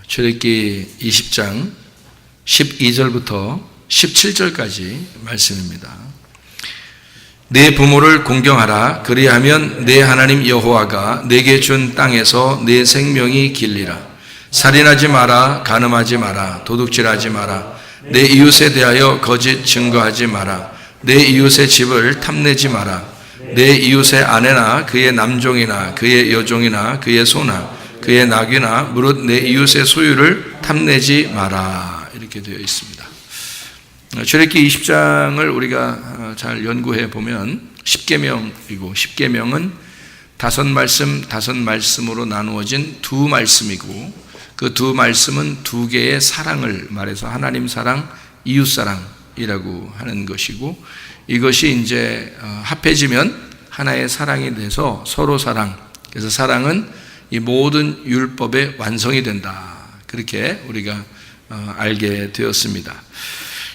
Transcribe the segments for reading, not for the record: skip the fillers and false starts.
출애굽기 20장 12절부터 17절까지 말씀입니다. 내 부모를 공경하라. 그리하면 내 하나님 여호와가 내게 준 땅에서 내 생명이 길리라. 살인하지 마라. 간음하지 마라. 도둑질하지 마라. 내 이웃에 대하여 거짓 증거하지 마라. 내 이웃의 집을 탐내지 마라. 내 이웃의 아내나 그의 남종이나 그의 여종이나 그의 소나 그의 낙이나 무릇 내 이웃의 소유를 탐내지 마라. 이렇게 되어 있습니다. 출애굽기 20장을 우리가 잘 연구해 보면 10계명이고 10계명은 5말씀으로 나누어진 두 말씀이고 그 두 말씀은 두 개의 사랑을 말해서 하나님 사랑, 이웃 사랑이라고 하는 것이고 이것이 이제 합해지면 하나의 사랑이 돼서 서로 사랑. 그래서 사랑은 이 모든 율법의 완성이 된다. 그렇게 우리가 알게 되었습니다.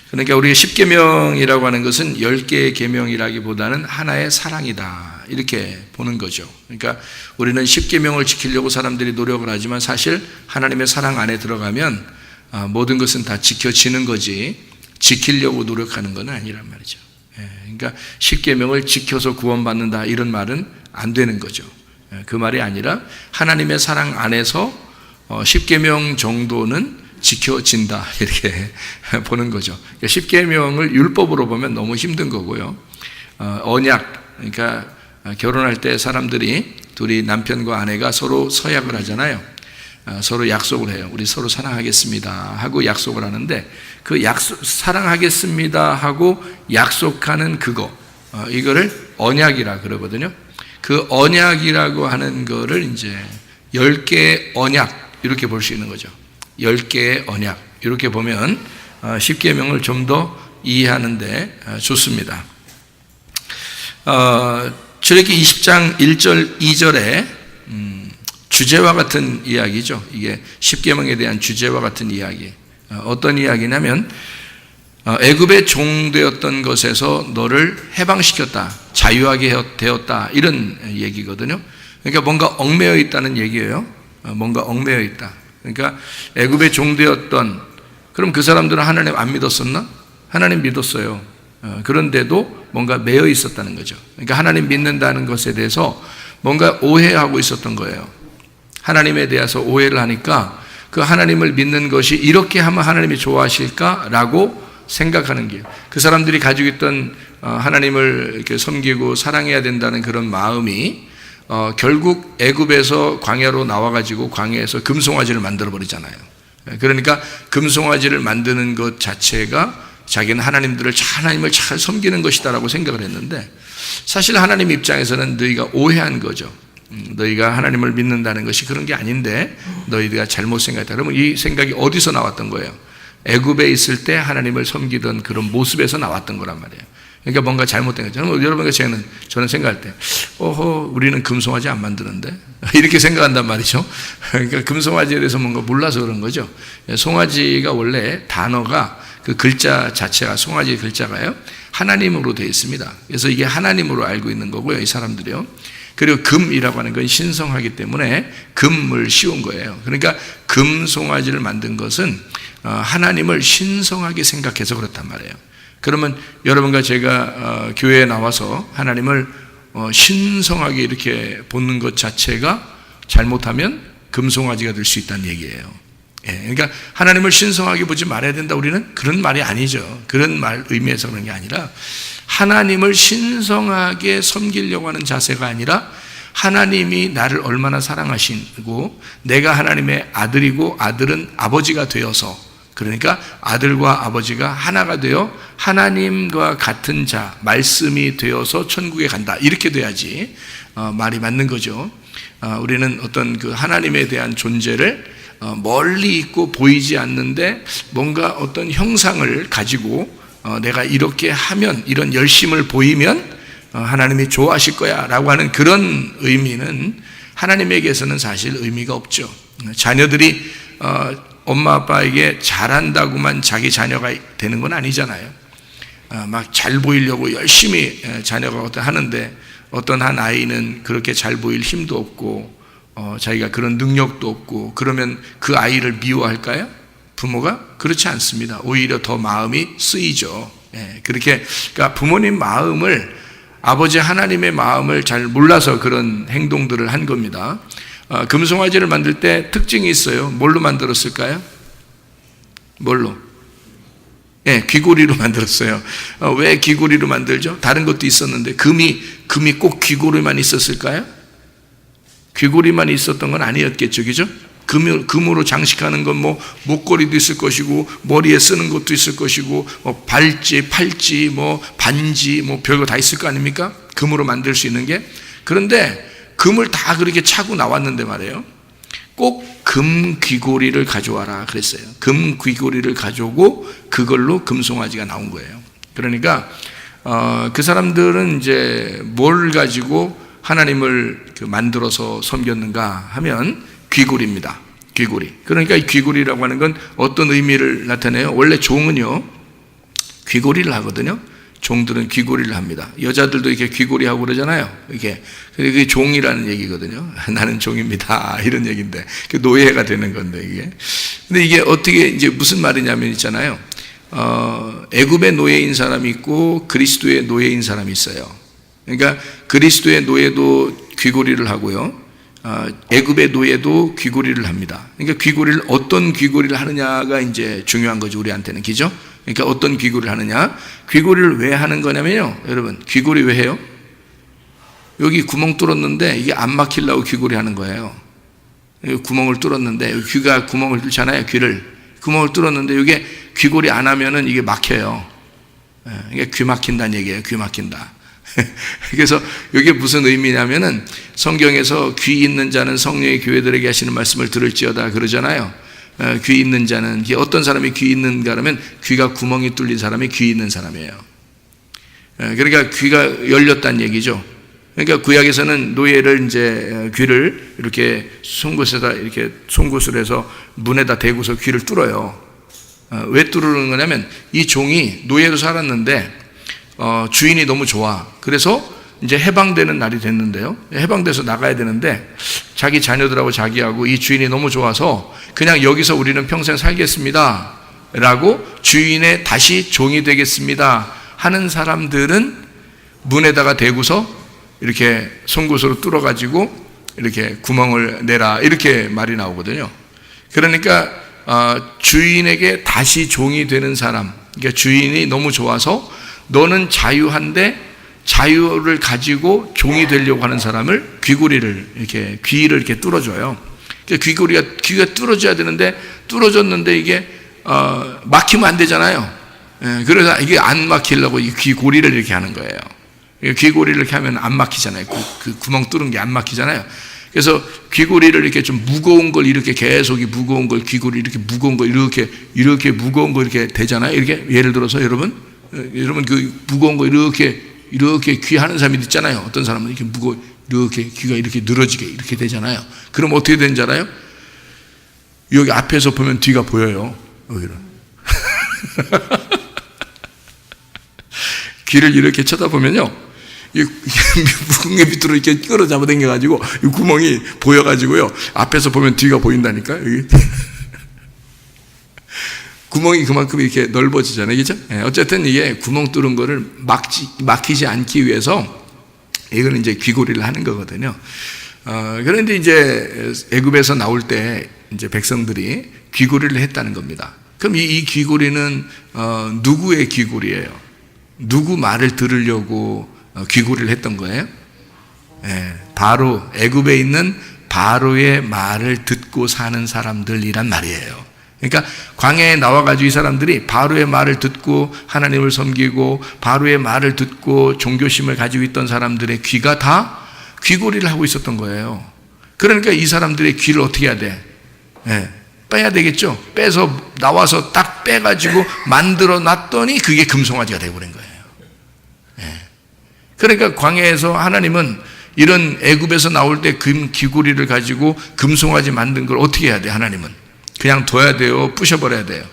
그러니까 우리가 10계명이라고 하는 것은 10개의 계명이라기보다는 하나의 사랑이다. 이렇게 보는 거죠. 그러니까 우리는 10계명을 지키려고 사람들이 노력을 하지만 사실 하나님의 사랑 안에 들어가면 모든 것은 다 지켜지는 거지 지키려고 노력하는 건 아니란 말이죠. 그러니까 10계명을 지켜서 구원받는다 이런 말은 안 되는 거죠. 그 말이 아니라 하나님의 사랑 안에서 10계명 정도는 지켜진다 이렇게 보는 거죠. 10계명을 율법으로 보면 너무 힘든 거고요. 언약, 그러니까 결혼할 때 사람들이 둘이 남편과 아내가 서로 서약을 하잖아요. 서로 약속을 해요. 우리 서로 사랑하겠습니다 하고 약속을 하는데 그 약속, 사랑하겠습니다 하고 약속하는 그거 이거를 언약이라 그러거든요. 그 언약이라고 하는 거를 이제 10개의 언약 이렇게 볼 수 있는 거죠. 10개의 언약 이렇게 보면 10계명을 좀 더 이해하는데 좋습니다. 출애굽기 20장 1절 2절에 주제와 같은 이야기죠. 이게 10계명에 대한 주제와 같은 이야기. 어떤 이야기냐면 애굽의 종되었던 것에서 너를 해방시켰다. 자유하게 되었다. 이런 얘기거든요. 그러니까 뭔가 얽매여 있다는 얘기예요. 뭔가 얽매여 있다. 그러니까 애굽의 종되었던 그럼 그 사람들은 하나님 안 믿었었나? 하나님 믿었어요. 그런데도 뭔가 매여 있었다는 거죠. 그러니까 하나님 믿는다는 것에 대해서 뭔가 오해하고 있었던 거예요. 하나님에 대해서 오해를 하니까 그 하나님을 믿는 것이 이렇게 하면 하나님이 좋아하실까라고 생각하는 게 그 사람들이 가지고 있던 하나님을 이렇게 섬기고 사랑해야 된다는 그런 마음이 결국 애굽에서 광야로 나와가지고 광야에서 금송아지를 만들어 버리잖아요. 그러니까 금송아지를 만드는 것 자체가 자기는 하나님을 잘 섬기는 것이다라고 생각을 했는데 사실 하나님 입장에서는 너희가 오해한 거죠. 너희가 하나님을 믿는다는 것이 그런 게 아닌데 너희가 잘못 생각했다. 그러면 이 생각이 어디서 나왔던 거예요? 애굽에 있을 때 하나님을 섬기던 그런 모습에서 나왔던 거란 말이에요. 그러니까 뭔가 잘못된 거죠. 여러분과 저는 생각할 때 우리는 금송아지 안 만드는데 이렇게 생각한단 말이죠. 그러니까 금송아지에 대해서 뭔가 몰라서 그런 거죠. 송아지가 원래 단어가 그 글자 자체가 송아지 글자가요 하나님으로 되어 있습니다. 그래서 이게 하나님으로 알고 있는 거고요. 이 사람들이요. 그리고 금이라고 하는 건 신성하기 때문에 금을 씌운 거예요. 그러니까 금송아지를 만든 것은 하나님을 신성하게 생각해서 그렇단 말이에요. 그러면 여러분과 제가 교회에 나와서 하나님을 신성하게 이렇게 보는 것 자체가 잘못하면 금송아지가 될 수 있다는 얘기예요. 그러니까 하나님을 신성하게 보지 말아야 된다 우리는 그런 말이 아니죠. 그런 말 의미에서 그런 게 아니라 하나님을 신성하게 섬기려고 하는 자세가 아니라 하나님이 나를 얼마나 사랑하시고 내가 하나님의 아들이고 아들은 아버지가 되어서 그러니까 아들과 아버지가 하나가 되어 하나님과 같은 자 말씀이 되어서 천국에 간다 이렇게 돼야지 말이 맞는 거죠. 우리는 어떤 그 하나님에 대한 존재를 멀리 있고 보이지 않는데 뭔가 어떤 형상을 가지고 내가 이렇게 하면 이런 열심을 보이면 하나님이 좋아하실 거야 라고 하는 그런 의미는 하나님에게서는 사실 의미가 없죠. 자녀들이 엄마 아빠에게 잘한다고만 자기 자녀가 되는 건 아니잖아요. 막 잘 보이려고 열심히 자녀가 하는데 어떤 한 아이는 그렇게 잘 보일 힘도 없고 자기가 그런 능력도 없고 그러면 그 아이를 미워할까요? 부모가? 그렇지 않습니다. 오히려 더 마음이 쓰이죠. 그렇게, 그러니까 부모님 마음을, 아버지 하나님의 마음을 잘 몰라서 그런 행동들을 한 겁니다. 금송아지를 만들 때 특징이 있어요. 뭘로 만들었을까요? 뭘로? 귀고리로 만들었어요. 왜 귀고리로 만들죠? 다른 것도 있었는데 금이 꼭 귀고리만 있었을까요? 귀고리만 있었던 건 아니었겠죠, 그죠? 금으로 장식하는 건 뭐 목걸이도 있을 것이고 머리에 쓰는 것도 있을 것이고 발찌, 팔찌, 뭐 반지, 뭐 별거 다 있을 거 아닙니까? 금으로 만들 수 있는 게. 그런데 금을 다 그렇게 차고 나왔는데 말이에요. 꼭 금 귀고리를 가져와라 그랬어요. 금 귀고리를 가져오고 그걸로 금송아지가 나온 거예요. 그러니까 그 사람들은 이제 뭘 가지고 하나님을 만들어서 섬겼는가 하면 귀고리입니다. 귀고리. 그러니까 이 귀고리라고 하는 건 어떤 의미를 나타내요? 원래 종은요 귀고리를 하거든요. 종들은 귀고리를 합니다. 여자들도 이렇게 귀고리하고 그러잖아요. 그게 종이라는 얘기거든요. 나는 종입니다. 이런 얘기인데, 노예가 되는 건데, 이게. 근데 이게 어떻게, 이제 무슨 말이냐면 있잖아요. 애굽의 노예인 사람이 있고, 그리스도의 노예인 사람이 있어요. 그러니까, 그리스도의 노예도 귀고리를 하고요. 애굽의 노예도 귀고리를 합니다. 그러니까 귀고리를, 어떤 귀고리를 하느냐가 이제 중요한 거죠. 우리한테는. 그죠? 그러니까 어떤 귀고리를 하느냐? 귀고리를 왜 하는 거냐면요. 여러분, 귀고리 왜 해요? 여기 구멍 뚫었는데 이게 안 막히려고 귀고리 하는 거예요. 여기 구멍을 뚫었는데, 귀가 구멍을 뚫잖아요. 귀를. 구멍을 뚫었는데 이게 귀고리 안 하면은 이게 막혀요. 이게 귀 막힌다는 얘기예요. 귀 막힌다. 그래서 이게 무슨 의미냐면은 성경에서 귀 있는 자는 성령의 교회들에게 하시는 말씀을 들을지어다 그러잖아요. 귀 있는 자는, 어떤 사람이 귀 있는가 하면 귀가 구멍이 뚫린 사람이 귀 있는 사람이에요. 그러니까 귀가 열렸다는 얘기죠. 그러니까 구약에서는 노예를 이제 귀를 이렇게 송곳에다 이렇게 송곳을 해서 문에다 대고서 귀를 뚫어요. 왜 뚫는 거냐면 이 종이 노예로 살았는데 주인이 너무 좋아. 그래서 이제 해방되는 날이 됐는데요. 해방돼서 나가야 되는데 자기 자녀들하고 자기하고 이 주인이 너무 좋아서 그냥 여기서 우리는 평생 살겠습니다 라고 주인의 다시 종이 되겠습니다 하는 사람들은 문에다가 대고서 이렇게 송곳으로 뚫어가지고 이렇게 구멍을 내라 이렇게 말이 나오거든요. 그러니까 주인에게 다시 종이 되는 사람, 그러니까 주인이 너무 좋아서 너는 자유한데 자유를 가지고 종이 되려고 하는 사람을 귀고리를 이렇게 귀를 이렇게 뚫어줘요. 귀가 뚫어져야 되는데 뚫어졌는데 이게 막히면 안 되잖아요. 그래서 이게 안 막히려고 이 귀고리를 이렇게 하는 거예요. 귀고리를 이렇게 하면 안 막히잖아요. 그 구멍 뚫은 게 안 막히잖아요. 그래서 귀고리를 이렇게 좀 무거운 걸 이렇게 계속 무거운 걸 귀고리 이렇게 무거운 거 이렇게 무거운 거 이렇게 되잖아요. 이렇게 예를 들어서 여러분 그 무거운 거 이렇게 귀 하는 사람이 있잖아요. 어떤 사람은 이렇게 이렇게 귀가 이렇게 늘어지게 이렇게 되잖아요. 그럼 어떻게 되는지 알아요? 여기 앞에서 보면 뒤가 보여요. 여기는. 귀를 이렇게 쳐다보면요. 이 무궁의 밑으로 이렇게 끌어 잡아 당겨가지고 이 구멍이 보여가지고요. 앞에서 보면 뒤가 보인다니까. 여기. 구멍이 그만큼 이렇게 넓어지잖아요. 그죠? 어쨌든 이게 구멍 뚫은 거를 막히지 않기 위해서 이거는 이제 귀고리를 하는 거거든요. 그런데 이제 애굽에서 나올 때 이제 백성들이 귀고리를 했다는 겁니다. 그럼 이 귀고리는 누구의 귀고리예요? 누구 말을 들으려고 귀고리를 했던 거예요? 바로 애굽에 있는 바로의 말을 듣고 사는 사람들이란 말이에요. 그러니까 광야에 나와가지고 이 사람들이 바로의 말을 듣고 하나님을 섬기고 바로의 말을 듣고 종교심을 가지고 있던 사람들의 귀가 다 귀고리를 하고 있었던 거예요. 그러니까 이 사람들의 귀를 어떻게 해야 돼? 빼야 되겠죠. 빼서 나와서 딱 빼가지고 만들어 놨더니 그게 금송아지가 되어버린 거예요. 그러니까 광야에서 하나님은 이런 애굽에서 나올 때 귀고리를 가지고 금송아지 만든 걸 어떻게 해야 돼? 하나님은 그냥 둬야 돼요? 부셔버려야 돼요?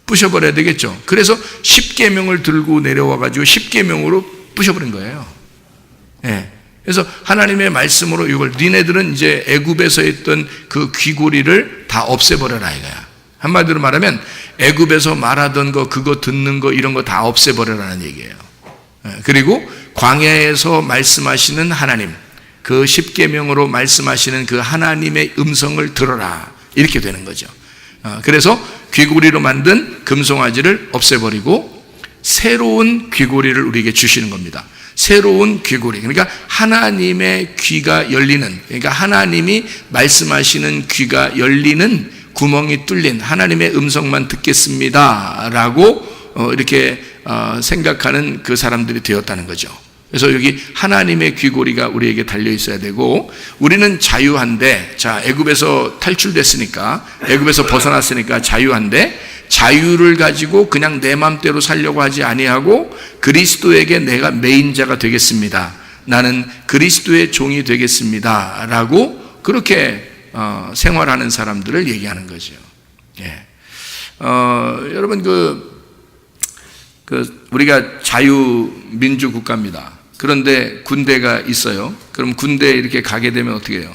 부셔버려야 되겠죠. 그래서 10계명을 들고 내려와가지고 10계명으로 부셔버린 거예요. 그래서 하나님의 말씀으로 이걸 니네들은 이제 애굽에서 했던 그 귀고리를 다 없애버려라 이거야. 한마디로 말하면 애굽에서 말하던 거, 그거 듣는 거, 이런 거 다 없애버려라는 얘기예요. 그리고 광야에서 말씀하시는 하나님, 그 십계명으로 말씀하시는 그 하나님의 음성을 들어라, 이렇게 되는 거죠. 그래서 귀고리로 만든 금송아지를 없애버리고 새로운 귀고리를 우리에게 주시는 겁니다. 새로운 귀고리, 그러니까 하나님의 귀가 열리는, 그러니까 하나님이 말씀하시는 귀가 열리는 구멍이 뚫린 하나님의 음성만 듣겠습니다 라고 이렇게 생각하는 그 사람들이 되었다는 거죠. 그래서 여기 하나님의 귀고리가 우리에게 달려 있어야 되고, 우리는 자유한데, 자, 애굽에서 탈출됐으니까, 애굽에서 벗어났으니까 자유한데, 자유를 가지고 그냥 내 맘대로 살려고 하지 아니하고 그리스도에게 내가 매인자가 되겠습니다, 나는 그리스도의 종이 되겠습니다 라고 그렇게 생활하는 사람들을 얘기하는 거죠. 예. 여러분 우리가 자유민주 국가입니다. 그런데 군대가 있어요. 그럼 군대에 이렇게 가게 되면 어떻게 해요?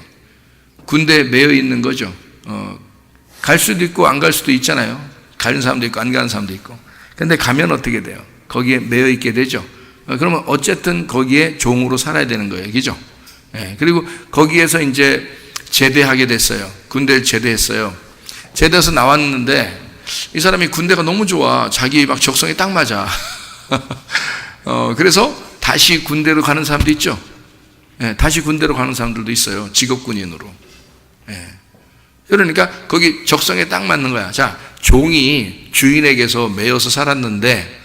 군대에 매여 있는 거죠. 갈 수도 있고 안 갈 수도 있잖아요. 가는 사람도 있고 안 가는 사람도 있고. 근데 가면 어떻게 돼요? 거기에 매여 있게 되죠. 그러면 어쨌든 거기에 종으로 살아야 되는 거예요. 그죠? 예. 그리고 거기에서 이제 제대하게 됐어요. 군대를 제대했어요. 제대해서 나왔는데 이 사람이 군대가 너무 좋아. 자기 막 적성에 딱 맞아. 그래서 다시 군대로 가는 사람도 있죠. 예, 다시 군대로 가는 사람들도 있어요. 직업군인으로. 예. 그러니까 거기 적성에 딱 맞는 거야. 자, 종이 주인에게서 매여서 살았는데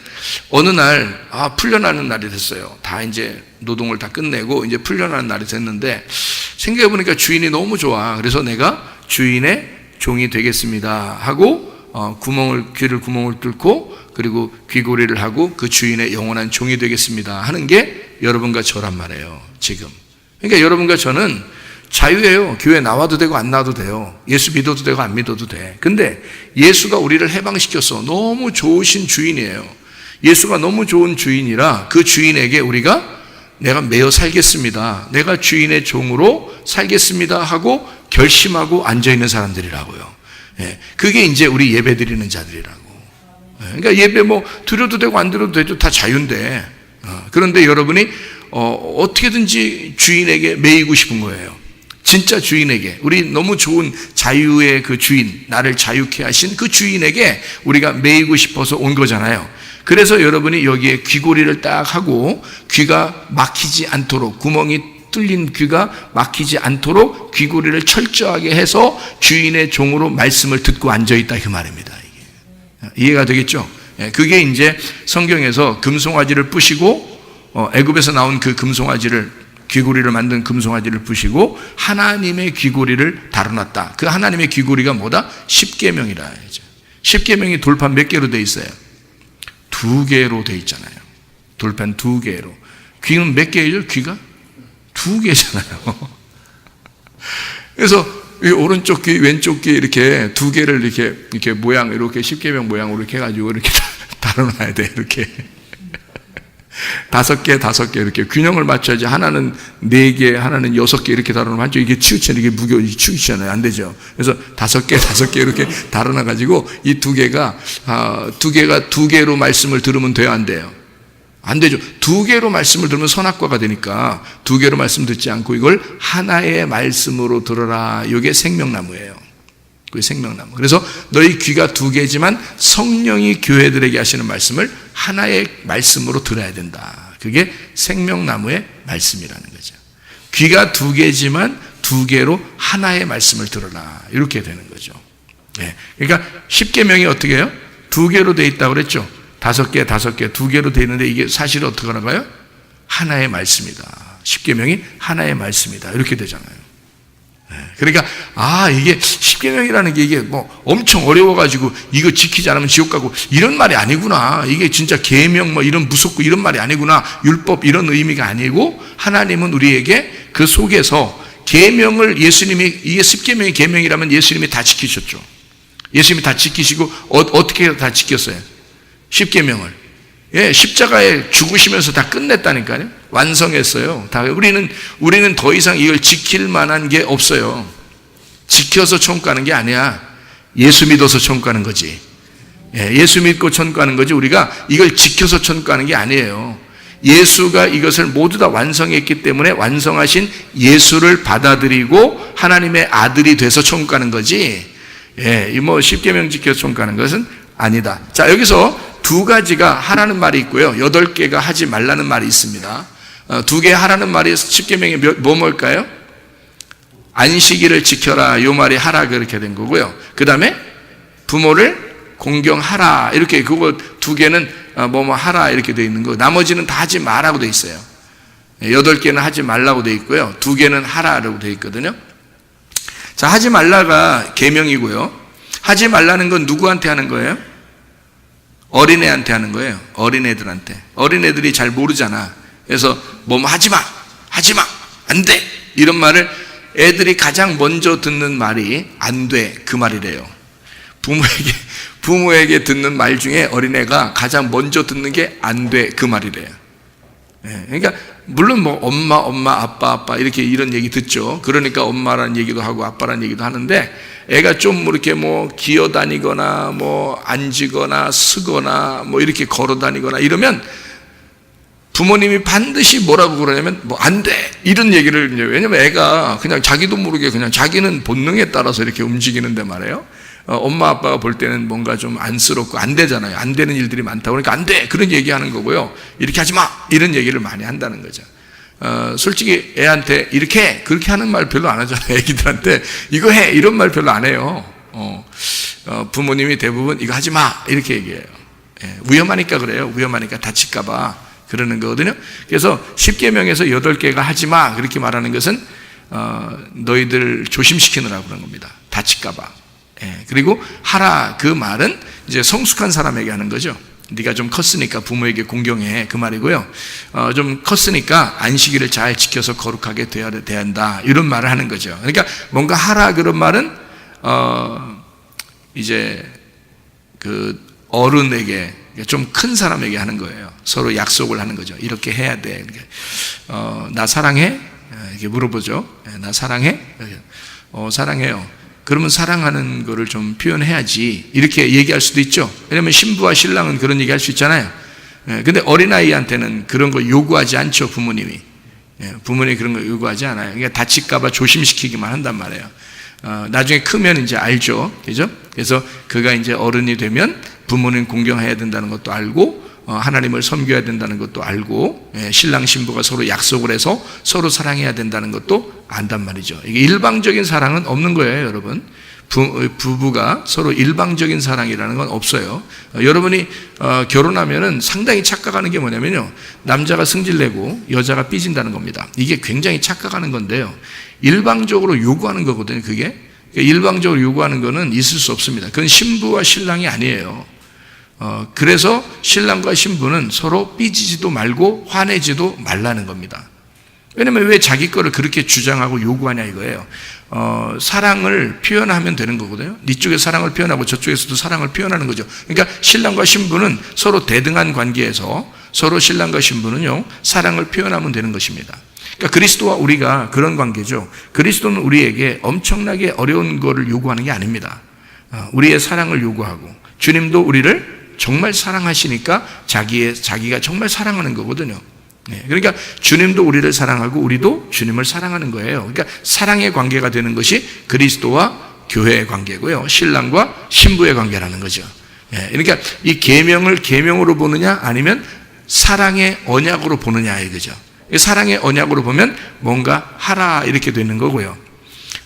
어느 날 풀려나는 날이 됐어요. 다 이제 노동을 다 끝내고 이제 풀려나는 날이 됐는데 생각해보니까 주인이 너무 좋아. 그래서 내가 주인의 종이 되겠습니다 하고 귀를 구멍을 뚫고 그리고 귀고리를 하고 그 주인의 영원한 종이 되겠습니다 하는 게 여러분과 저란 말이에요. 지금. 그러니까 여러분과 저는 자유예요. 교회 나와도 되고 안 나와도 돼요. 예수 믿어도 되고 안 믿어도 돼. 근데 예수가 우리를 해방시켰어. 너무 좋으신 주인이에요. 예수가 너무 좋은 주인이라 그 주인에게 우리가 내가 매여 살겠습니다, 내가 주인의 종으로 살겠습니다 하고 결심하고 앉아있는 사람들이라고요. 예, 그게 이제 우리 예배 드리는 자들이라고. 예, 그러니까 예배 뭐 드려도 되고 안 드려도 되죠. 다 자유인데. 그런데 여러분이 어떻게든지 주인에게 매이고 싶은 거예요. 진짜 주인에게, 우리 너무 좋은 자유의 그 주인, 나를 자유케 하신 그 주인에게 우리가 매이고 싶어서 온 거잖아요. 그래서 여러분이 여기에 귀고리를 딱 하고 귀가 막히지 않도록, 구멍이 뚫린 귀가 막히지 않도록 귀고리를 철저하게 해서 주인의 종으로 말씀을 듣고 앉아있다 그 말입니다. 이게. 이해가 되겠죠? 그게 이제 성경에서 금송아지를 부시고 애굽에서 나온 그 금송아지를, 귀고리를 만든 금송아지를 부시고 하나님의 귀고리를 다뤄놨다. 그 하나님의 귀고리가 뭐다? 십계명이라. 십계명이 돌판 몇 개로 돼 있어요? 2개로 돼 있잖아요. 돌판 2개로. 귀는 몇 개죠? 귀가 2개잖아요. 그래서 이 오른쪽 귀, 왼쪽 귀 이렇게 2개를 이렇게 모양, 이렇게 십계명 모양으로 이렇게 해가지고 이렇게 다뤄놔야 돼. 이렇게. 5개 이렇게 균형을 맞춰야지. 하나는 4개, 하나는 6개 이렇게 다뤄놓으면 한쪽 이게 치우치면 이게 치우치잖아요. 안 되죠. 그래서 5개 이렇게 다뤄놔가지고 이 2개가 2개로 말씀을 들으면 돼요, 안 돼요? 안 되죠. 2개로 말씀을 들으면 선악과가 되니까 2개로 말씀 듣지 않고 이걸 하나의 말씀으로 들어라. 이게 생명나무예요. 그게 생명나무. 그래서 너희 귀가 2개지만 성령이 교회들에게 하시는 말씀을 하나의 말씀으로 들어야 된다. 그게 생명나무의 말씀이라는 거죠. 귀가 2개지만 2개로 하나의 말씀을 들어라. 이렇게 되는 거죠. 네. 그러니까 십계명이 어떻게 해요? 2개로 돼 있다고 그랬죠. 5개, 2개로 돼 있는데 이게 사실 어떻게 하나가요? 하나의 말씀이다. 십계명이 하나의 말씀이다. 이렇게 되잖아요. 그러니까 이게 십계명이라는 게 이게 뭐 엄청 어려워가지고 이거 지키지 않으면 지옥 가고 이런 말이 아니구나. 이게 진짜 계명 뭐 이런 무섭고 이런 말이 아니구나. 율법 이런 의미가 아니고 하나님은 우리에게 그 속에서 계명을, 예수님이, 이게 십계명이 계명이라면 예수님이 다 지키셨죠. 예수님이 다 지키시고 어떻게 다 지켰어요? 십계명을 예, 십자가에 죽으시면서 다 끝냈다니까요. 완성했어요. 다 우리는 더 이상 이걸 지킬 만한 게 없어요. 지켜서 천국 가는 게 아니야. 예수 믿어서 천국 가는 거지. 예, 예수 믿고 천국 가는 거지. 우리가 이걸 지켜서 천국 가는 게 아니에요. 예수가 이것을 모두 다 완성했기 때문에 완성하신 예수를 받아들이고 하나님의 아들이 돼서 천국 가는 거지. 예, 이 뭐 십계명 지켜서 천국 가는 것은 아니다. 자, 여기서 두 가지가 하라는 말이 있고요. 8개가 하지 말라는 말이 있습니다. 2개 하라는 말이 십계명이 뭘까요? 안식일을 지켜라. 이 말이 하라 그렇게 된 거고요. 그 다음에 부모를 공경하라. 이렇게 그거 2개는 뭐뭐 하라 이렇게 돼 있는 거. 나머지는 다 하지 마라고 돼 있어요. 8개는 하지 말라고 돼 있고요. 2개는 하라라고 돼 있거든요. 자, 하지 말라가 계명이고요. 하지 말라는 건 누구한테 하는 거예요? 어린애한테 하는 거예요. 어린애들한테. 어린애들이 잘 모르잖아. 그래서 뭐 하지 마, 안 돼. 이런 말을 애들이 가장 먼저 듣는 말이 안 돼. 그 말이래요. 부모에게 듣는 말 중에 어린애가 가장 먼저 듣는 게 안 돼. 그 말이래요. 예, 그러니까 물론 뭐 엄마, 아빠 이렇게 이런 얘기 듣죠. 그러니까 엄마라는 얘기도 하고 아빠라는 얘기도 하는데 애가 좀 이렇게 뭐 기어다니거나 뭐 앉거나 쓰거나 뭐 이렇게 걸어다니거나 이러면 부모님이 반드시 뭐라고 그러냐면 뭐 안 돼 이런 얘기를. 왜냐면 애가 그냥 자기도 모르게 그냥 자기는 본능에 따라서 이렇게 움직이는데 말이에요. 엄마 아빠가 볼 때는 뭔가 좀 안쓰럽고 안 되잖아요. 안 되는 일들이 많다 그러니까 안 돼 그런 얘기하는 거고요. 이렇게 하지 마 이런 얘기를 많이 한다는 거죠. 솔직히 애한테 이렇게 해 그렇게 하는 말 별로 안 하잖아요. 애기들한테 이거 해 이런 말 별로 안 해요. 부모님이 대부분 이거 하지 마 이렇게 얘기해요. 예, 위험하니까 그래요. 위험하니까 다칠까 봐 그러는 거거든요. 그래서 십계명에서 8개가 하지 마 그렇게 말하는 것은 너희들 조심시키느라고 그런 겁니다. 다칠까 봐. 예, 그리고 하라 그 말은 이제 성숙한 사람에게 하는 거죠. 네가 좀 컸으니까 부모에게 공경해 그 말이고요. 좀 컸으니까 안식일을 잘 지켜서 거룩하게 돼야 한다 이런 말을 하는 거죠. 그러니까 뭔가 하라 그런 말은 이제 그 어른에게 좀 큰 사람에게 하는 거예요. 서로 약속을 하는 거죠. 이렇게 해야 돼. 나 사랑해? 이렇게 물어보죠. 나 사랑해? 사랑해요. 그러면 사랑하는 거를 좀 표현해야지 이렇게 얘기할 수도 있죠. 왜냐하면 신부와 신랑은 그런 얘기 할 수 있잖아요. 근데 어린아이한테는 그런 거 요구하지 않죠. 부모님이 그런 거 요구하지 않아요. 그러니까 다칠까 봐 조심시키기만 한단 말이에요. 나중에 크면 이제 알죠. 그죠? 그래서 그가 이제 어른이 되면 부모님 공경해야 된다는 것도 알고 하나님을 섬겨야 된다는 것도 알고 신랑 신부가 서로 약속을 해서 서로 사랑해야 된다는 것도 안단 말이죠. 이게 일방적인 사랑은 없는 거예요, 여러분. 부부가 서로 일방적인 사랑이라는 건 없어요. 여러분이 결혼하면은 상당히 착각하는 게 뭐냐면요, 남자가 승질내고 여자가 삐진다는 겁니다. 이게 굉장히 착각하는 건데요, 일방적으로 요구하는 거거든요. 그게 일방적으로 요구하는 거는 있을 수 없습니다. 그건 신부와 신랑이 아니에요. 그래서 신랑과 신부는 서로 삐지지도 말고 화내지도 말라는 겁니다. 왜냐면 왜 자기 거를 그렇게 주장하고 요구하냐 이거예요. 사랑을 표현하면 되는 거거든요. 이쪽에 사랑을 표현하고 저쪽에서도 사랑을 표현하는 거죠. 그러니까 신랑과 신부는 서로 대등한 관계에서 서로 신랑과 신부는요 사랑을 표현하면 되는 것입니다. 그러니까 그리스도와 우리가 그런 관계죠. 그리스도는 우리에게 엄청나게 어려운 거를 요구하는 게 아닙니다. 우리의 사랑을 요구하고, 주님도 우리를 정말 사랑하시니까 자기가 정말 사랑하는 거거든요. 그러니까 주님도 우리를 사랑하고 우리도 주님을 사랑하는 거예요. 그러니까 사랑의 관계가 되는 것이 그리스도와 교회의 관계고요, 신랑과 신부의 관계라는 거죠. 그러니까 이 계명을 계명으로 보느냐 아니면 사랑의 언약으로 보느냐 이거죠. 사랑의 언약으로 보면 뭔가 하라 이렇게 되는 거고요.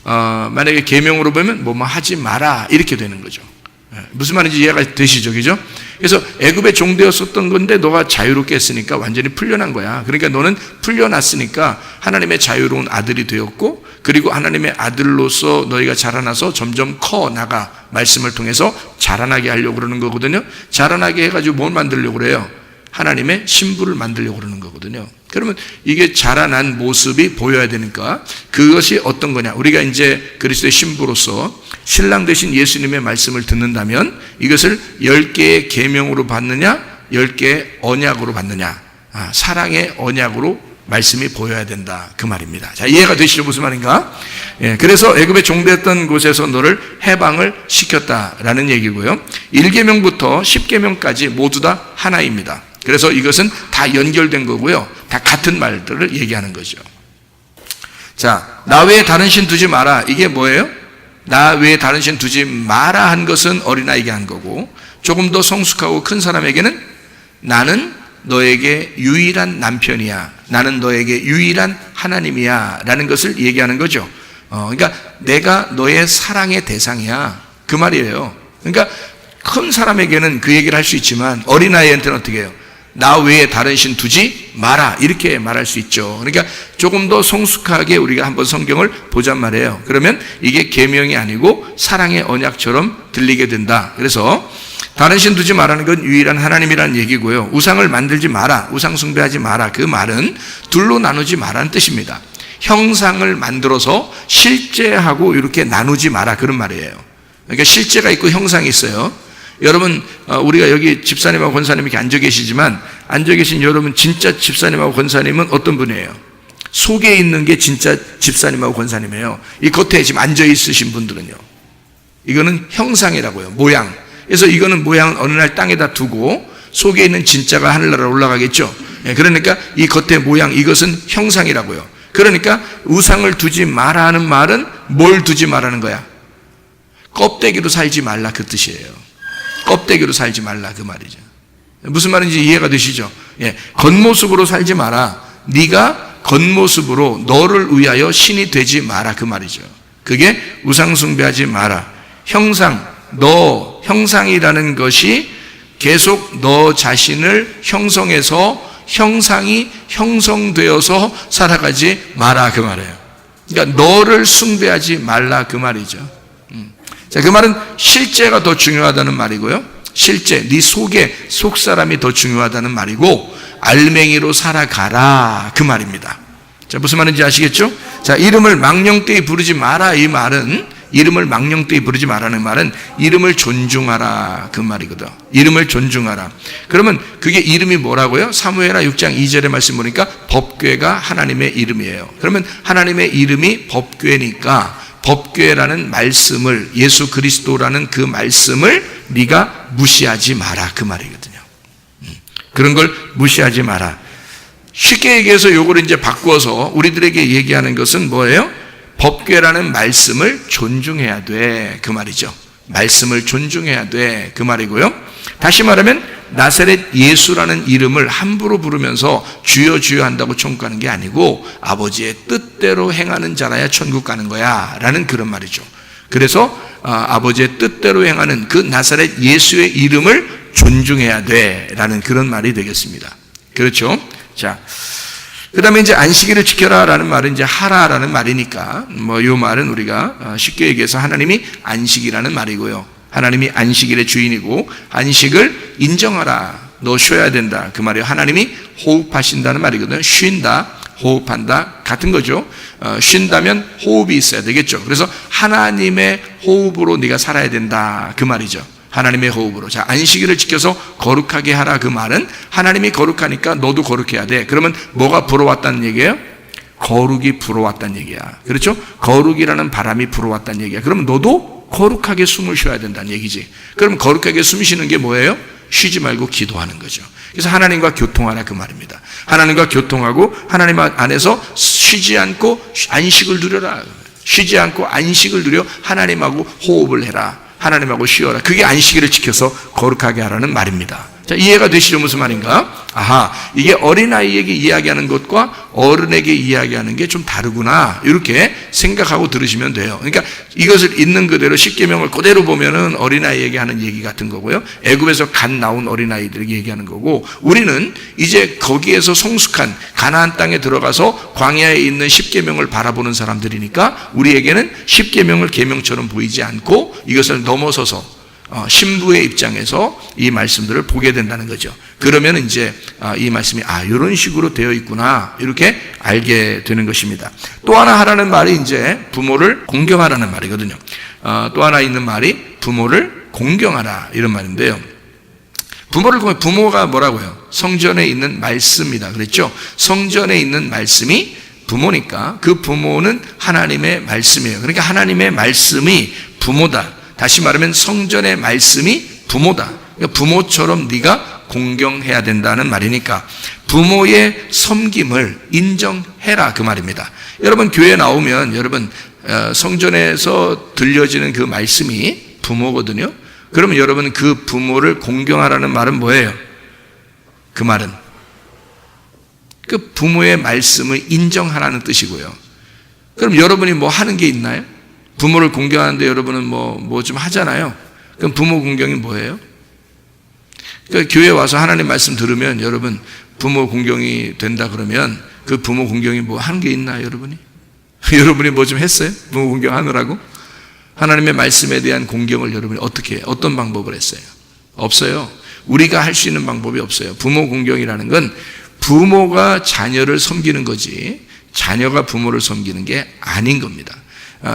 만약에 계명으로 보면 뭐 하지 마라 이렇게 되는 거죠. 무슨 말인지 이해가 되시죠? 그죠? 그래서 애굽에 종되었었던 건데 너가 자유롭게 했으니까 완전히 풀려난 거야. 그러니까 너는 풀려났으니까 하나님의 자유로운 아들이 되었고, 그리고 하나님의 아들로서 너희가 자라나서 점점 커 나가, 말씀을 통해서 자라나게 하려고 그러는 거거든요. 자라나게 해가지고 뭘 만들려고 그래요? 하나님의 신부를 만들려고 그러는 거거든요. 그러면 이게 자라난 모습이 보여야 되니까 그것이 어떤 거냐? 우리가 이제 그리스도의 신부로서 신랑 되신 예수님의 말씀을 듣는다면 이것을 10개의 계명으로 받느냐 10개의 언약으로 받느냐? 사랑의 언약으로 말씀이 보여야 된다, 그 말입니다. 자, 이해가 되시죠? 무슨 말인가? 예, 그래서 애굽에 종되었던 곳에서 너를 해방을 시켰다라는 얘기고요. 1계명부터 10계명까지 모두 다 하나입니다. 그래서 이것은 다 연결된 거고요. 다 같은 말들을 얘기하는 거죠. 자, 나 외에 다른 신 두지 마라. 이게 뭐예요? 나 외에 다른 신 두지 마라 한 것은 어린아이에게 한 거고, 조금 더 성숙하고 큰 사람에게는 나는 너에게 유일한 남편이야, 나는 너에게 유일한 하나님이야 라는 것을 얘기하는 거죠. 그러니까 내가 너의 사랑의 대상이야, 그 말이에요. 그러니까 큰 사람에게는 그 얘기를 할 수 있지만 어린아이한테는 어떻게 해요? 나 외에 다른 신 두지 마라, 이렇게 말할 수 있죠. 그러니까 조금 더 성숙하게 우리가 한번 성경을 보잔 말이에요. 그러면 이게 계명이 아니고 사랑의 언약처럼 들리게 된다. 그래서 다른 신 두지 말라는 건 유일한 하나님이라는 얘기고요. 우상을 만들지 마라, 우상 숭배하지 마라, 그 말은 둘로 나누지 마라는 뜻입니다. 형상을 만들어서 실제하고 이렇게 나누지 마라, 그런 말이에요. 그러니까 실제가 있고 형상이 있어요. 여러분, 우리가 여기 집사님하고 권사님 이렇게 앉아 계시지만, 앉아 계신 여러분 진짜 집사님하고 권사님은 어떤 분이에요? 속에 있는 게 진짜 집사님하고 권사님이에요. 이 겉에 지금 앉아 있으신 분들은요, 이거는 형상이라고요, 모양. 그래서 이거는 모양은 어느 날 땅에다 두고 속에 있는 진짜가 하늘나라로 올라가겠죠. 그러니까 이 겉의 모양, 이것은 형상이라고요. 그러니까 우상을 두지 마라 하는 말은 뭘 두지 말라는 거야? 껍데기로 살지 말라, 그 뜻이에요. 껍데기로 살지 말라, 그 말이죠. 무슨 말인지 이해가 되시죠? 예, 겉모습으로 살지 마라. 네가 겉모습으로 너를 위하여 신이 되지 마라, 그 말이죠. 그게 우상 숭배하지 마라. 형상, 너 형상이라는 것이 계속 너 자신을 형성해서 형상이 형성되어서 살아가지 마라, 그 말이에요. 그러니까 너를 숭배하지 말라, 그 말이죠. 자, 그 말은 실제가 더 중요하다는 말이고요. 실제, 네 속에 속사람이 더 중요하다는 말이고, 알맹이로 살아가라, 그 말입니다. 자, 무슨 말인지 아시겠죠? 자, 이름을 망령되이 부르지 마라, 이 말은, 이름을 망령되이 부르지 말라는 말은 이름을 존중하라, 그 말이거든. 이름을 존중하라. 그러면 그게 이름이 뭐라고요? 사무엘하 6장 2절의 말씀 보니까 법궤가 하나님의 이름이에요. 그러면 하나님의 이름이 법궤니까 법궤라는 말씀을, 예수 그리스도라는 그 말씀을 네가 무시하지 마라, 그 말이거든요. 그런 걸 무시하지 마라. 쉽게 얘기해서 요걸 이제 바꾸어서 우리들에게 얘기하는 것은 뭐예요? 법궤라는 말씀을 존중해야 돼, 그 말이죠. 말씀을 존중해야 돼, 그 말이고요. 다시 말하면 나사렛 예수라는 이름을 함부로 부르면서 주여 주여 한다고 천국 가는 게 아니고 아버지의 뜻대로 행하는 자라야 천국 가는 거야 라는 그런 말이죠. 그래서 아버지의 뜻대로 행하는 그 나사렛 예수의 이름을 존중해야 돼 라는 그런 말이 되겠습니다. 그렇죠? 자, 그 다음에 이제 안식일을 지켜라 라는 말은 이제 하라라는 말이니까, 요 말은 우리가 쉽게 얘기해서 하나님이 안식이라는 말이고요. 하나님이 안식일의 주인이고, 안식을 인정하라. 너 쉬어야 된다, 그 말이에요. 하나님이 호흡하신다는 말이거든요. 쉰다, 호흡한다, 같은 거죠. 쉰다면 호흡이 있어야 되겠죠. 그래서 하나님의 호흡으로 네가 살아야 된다, 그 말이죠. 하나님의 호흡으로. 자, 안식일을 지켜서 거룩하게 하라, 그 말은 하나님이 거룩하니까 너도 거룩해야 돼. 그러면 뭐가 불어왔다는 얘기예요? 거룩이 불어왔다는 얘기야. 그렇죠? 거룩이라는 바람이 불어왔다는 얘기야. 그러면 너도 거룩하게 숨을 쉬어야 된다는 얘기지. 그럼 거룩하게 숨 쉬는 게 뭐예요? 쉬지 말고 기도하는 거죠. 그래서 하나님과 교통하라, 그 말입니다. 하나님과 교통하고 하나님 안에서 쉬지 않고 안식을 누려라. 쉬지 않고 안식을 누려 하나님하고 호흡을 해라. 하나님하고 쉬어라. 그게 안식일을 지켜서 거룩하게 하라는 말입니다. 자, 이해가 되시죠? 무슨 말인가? 아하, 이게 어린아이에게 이야기하는 것과 어른에게 이야기하는 게 좀 다르구나, 이렇게 생각하고 들으시면 돼요. 그러니까 이것을 있는 그대로 십계명을 그대로 보면은 어린아이에게 하는 얘기 같은 거고요. 애굽에서 갓 나온 어린아이들에게 얘기하는 거고, 우리는 이제 거기에서 성숙한 가나안 땅에 들어가서 광야에 있는 십계명을 바라보는 사람들이니까 우리에게는 십계명을 계명처럼 보이지 않고 이것을 넘어서서 신부의 입장에서 이 말씀들을 보게 된다는 거죠. 그러면 이제 이 말씀이 이런 식으로 되어 있구나, 이렇게 알게 되는 것입니다. 또 하나 하라는 말이 이제 부모를 공경하라는 말이거든요. 또 하나 있는 말이 부모를 공경하라, 이런 말인데요. 부모를 공경, 부모가 뭐라고요? 성전에 있는 말씀이다 그랬죠? 성전에 있는 말씀이 부모니까 그 부모는 하나님의 말씀이에요. 그러니까 하나님의 말씀이 부모다. 다시 말하면 성전의 말씀이 부모다. 그러니까 부모처럼 네가 공경해야 된다는 말이니까 부모의 섬김을 인정해라 그 말입니다. 여러분 교회 나오면 여러분 성전에서 들려지는 그 말씀이 부모거든요. 그러면 여러분 그 부모를 공경하라는 말은 뭐예요? 그 말은 그 부모의 말씀을 인정하라는 뜻이고요. 그럼 여러분이 뭐 하는 게 있나요? 부모를 공경하는데 여러분은 뭐 좀 하잖아요. 그럼 부모 공경이 뭐예요? 그러니까 교회 와서 하나님 말씀 들으면 여러분 부모 공경이 된다 그러면 그 부모 공경이 뭐 하는 게 있나요, 여러분이? 여러분이 뭐 좀 했어요? 부모 공경하느라고? 하나님의 말씀에 대한 공경을 여러분이 어떻게, 어떤 방법을 했어요? 없어요. 우리가 할 수 있는 방법이 없어요. 부모 공경이라는 건 부모가 자녀를 섬기는 거지 자녀가 부모를 섬기는 게 아닌 겁니다.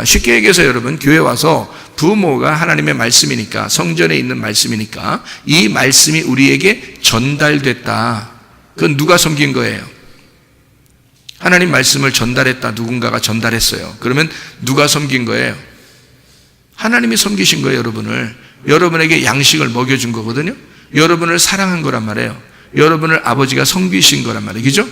쉽게 얘기해서 여러분 교회 와서 부모가 하나님의 말씀이니까 성전에 있는 말씀이니까 이 말씀이 우리에게 전달됐다. 그건 누가 섬긴 거예요? 하나님 말씀을 전달했다. 누군가가 전달했어요. 그러면 누가 섬긴 거예요? 하나님이 섬기신 거예요. 여러분을. 여러분에게 양식을 먹여준 거거든요. 여러분을 사랑한 거란 말이에요. 여러분을 아버지가 섬기신 거란 말이에요. 그죠?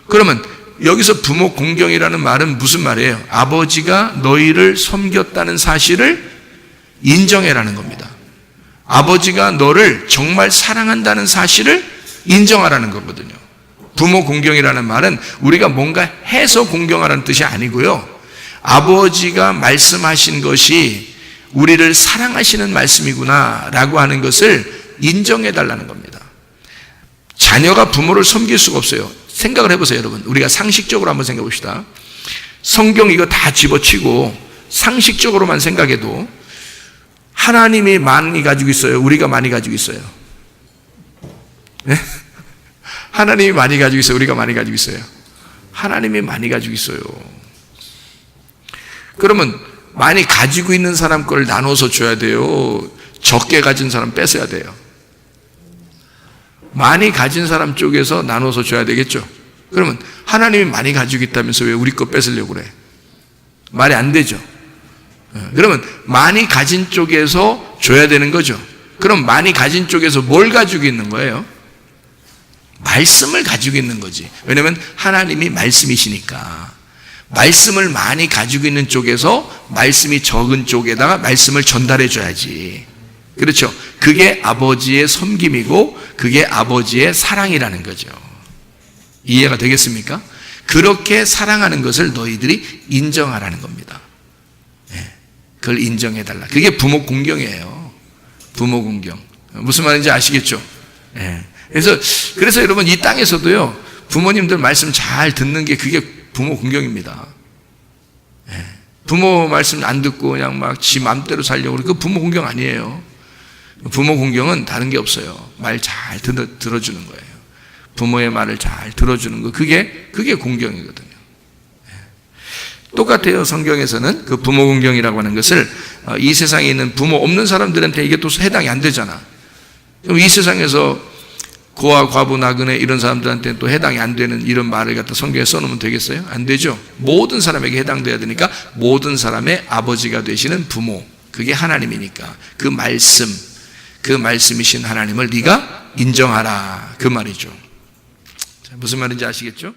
그러면 여기서 부모 공경이라는 말은 무슨 말이에요? 아버지가 너희를 섬겼다는 사실을 인정해라는 겁니다. 아버지가 너를 정말 사랑한다는 사실을 인정하라는 거거든요. 부모 공경이라는 말은 우리가 뭔가 해서 공경하라는 뜻이 아니고요. 아버지가 말씀하신 것이 우리를 사랑하시는 말씀이구나 라고 하는 것을 인정해달라는 겁니다. 자녀가 부모를 섬길 수가 없어요. 생각을 해보세요, 여러분. 우리가 상식적으로 한번 생각해 봅시다. 성경 이거 다 집어치고 상식적으로만 생각해도 하나님이 많이 가지고 있어요? 우리가 많이 가지고 있어요? 네? 하나님이 많이 가지고 있어요? 우리가 많이 가지고 있어요? 하나님이 많이 가지고 있어요. 그러면 많이 가지고 있는 사람 걸 나눠서 줘야 돼요? 적게 가진 사람 뺏어야 돼요? 많이 가진 사람 쪽에서 나눠서 줘야 되겠죠? 그러면 하나님이 많이 가지고 있다면서 왜 우리 거 뺏으려고 그래? 말이 안 되죠? 그러면 많이 가진 쪽에서 줘야 되는 거죠? 그럼 많이 가진 쪽에서 뭘 가지고 있는 거예요? 말씀을 가지고 있는 거지. 왜냐하면 하나님이 말씀이시니까. 말씀을 많이 가지고 있는 쪽에서 말씀이 적은 쪽에다가 말씀을 전달해 줘야지. 그렇죠? 그게 아버지의 섬김이고 그게 아버지의 사랑이라는 거죠. 이해가 되겠습니까? 그렇게 사랑하는 것을 너희들이 인정하라는 겁니다. 그걸 인정해달라. 그게 부모 공경이에요. 부모 공경. 무슨 말인지 아시겠죠? 그래서 여러분 이 땅에서도요 부모님들 말씀 잘 듣는 게 그게 부모 공경입니다. 부모 말씀 안 듣고 그냥 막 지 맘대로 살려고 그래. 그 부모 공경 아니에요. 부모 공경은 다른 게 없어요. 말 잘 들어주는 거예요. 부모의 말을 잘 들어주는 거. 그게 공경이거든요. 똑같아요. 성경에서는 그 부모 공경이라고 하는 것을 이 세상에 있는 부모 없는 사람들한테 이게 또 해당이 안 되잖아. 그럼 이 세상에서 고아, 과부, 나그네 이런 사람들한테는 또 해당이 안 되는 이런 말을 갖다 성경에 써놓으면 되겠어요? 안 되죠. 모든 사람에게 해당돼야 되니까 모든 사람의 아버지가 되시는 부모, 그게 하나님이니까 그 말씀이신 하나님을 네가 인정하라 그 말이죠. 무슨 말인지 아시겠죠?